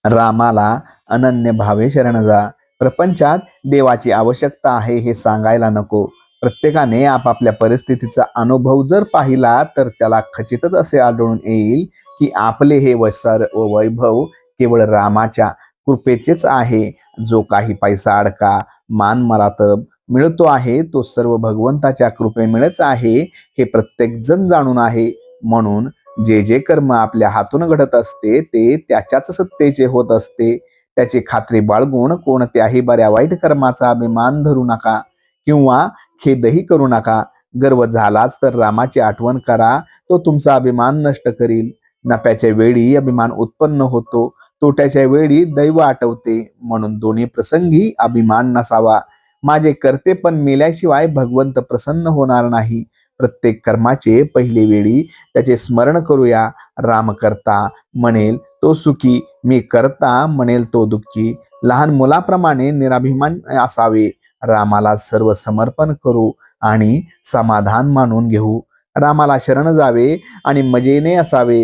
रामाला अनन्य भावे शरण जा. प्रपंचात देवाची आवश्यकता आहे हे सांगायला नको. प्रत्येकाने आपापल्या परिस्थितीचा अनुभव जर पाहिला तर त्याला खचितच असे आढळून येईल की आपले हे वैभव केवळ रामाच्या कृपेचेच आहे. जो काही पैसा अडका मान मरातब मिळतो आहे तो सर्व भगवंताच्या कृपेमुळेच आहे हे प्रत्येक जण जाणून आहे. म्हणून जे जे कर्म आपल्या हातून घडत असते ते त्याच्याच सत्तेचे होत असते. त्याची खात्री बाळगून कोणत्याही बऱ्या वाईट कर्माचा अभिमान धरू नका किंवा खेदही करू नका. गर्व झालाच तर रामाची आठवण करा, तो तुमचा अभिमान नष्ट करील. नफ्याच्या वेळी अभिमान उत्पन्न होतो, तोट्याच्या वेळी दैव आठवते. म्हणून दोन्ही प्रसंगी अभिमान नसावा. माझे करते पण मेल्याशिवाय भगवंत प्रसन्न होणार नाही. प्रत्येक कर्माचे पहिली वेळी त्याचे स्मरण करूया. राम करता म्हणेल तो सुखी, मी करता म्हणेल तो दुःखी. लहान मुलाप्रमाणे निराभिमान असावे. रामाला सर्व समर्पण करू आणि समाधान मानून घेऊ. रामाला शरण जावे आणि मजेने असावे.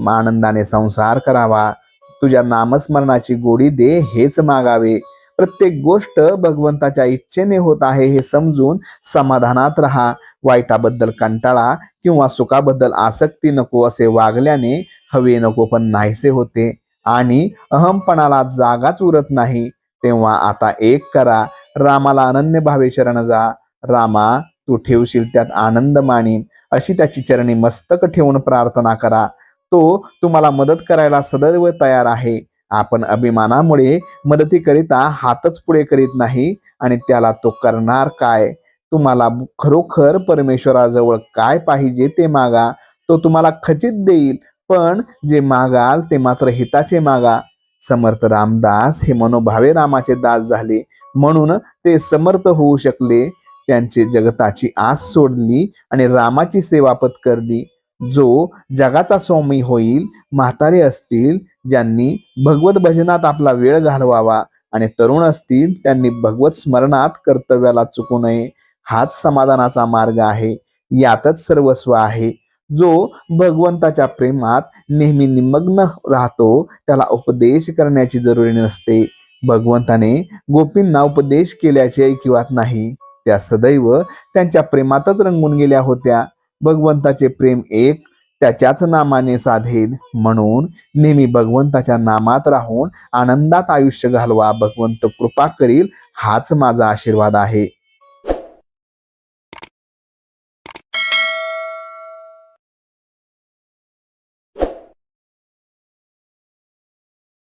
आनंदाने संसार करावा. तुझ्या नामस्मरणाची गोडी दे हेच मागावे. प्रत्येक गोष्ट भगवंताच्या इच्छेने होत आहे हे समजून समाधानात राहा. वाईटाबद्दल कंटाळा किंवा सुखाबद्दल आसक्ती नको. असे वागल्याने हवे नको पण नाहीसे होते आणि अहमपणाला जागाच उरत नाही. तेव्हा आता एक करा, रामाला अनन्य भावे शरण जा. रामा तू ठेवशील त्यात आनंद मानीन अशी त्याची चरणी मस्तक ठेवून प्रार्थना करा. तो तुम्हाला मदत करायला सदैव तयार आहे. आपण अभिमानामुळे मदतीकरिता हातच पुढे करीत नाही आणि त्याला तो करणार काय. तुम्हाला खरोखर परमेश्वराजवळ काय पाहिजे ते मागा, तो तुम्हाला खचित देईल. पण जे मागाल ते मात्र हिताचे मागा. समर्थ रामदास हे मनोभावे रामाचे दास झाले म्हणून ते समर्थ होऊ शकले. त्यांची जगताची आस सोडली आणि रामाची सेवा पत्करली. जो जगाचा स्वामी होईल, म्हातारे असतील ज्यांनी भगवत भजनात आपला वेळ घालवावा आणि तरुण असतील त्यांनी भगवत स्मरणात कर्तव्याला चुकू नये. हाच समाधानाचा मार्ग आहे. यातच सर्वस्व आहे. जो भगवंताच्या प्रेमात नेहमी निमग्न राहतो त्याला उपदेश करण्याची जरुरी नसते. भगवंताने गोपींना उपदेश केल्याचे ऐकिवात नाही. त्या सदैव त्यांच्या प्रेमातच रंगून गेल्या होत्या. भगवंताचे प्रेम एक, त्याच्याच नामाने साधेल. म्हणून नेहमी भगवंताच्या नामात राहून आनंदात आयुष्य घालवा. भगवंत कृपा करील हाच माझा आशीर्वाद आहे.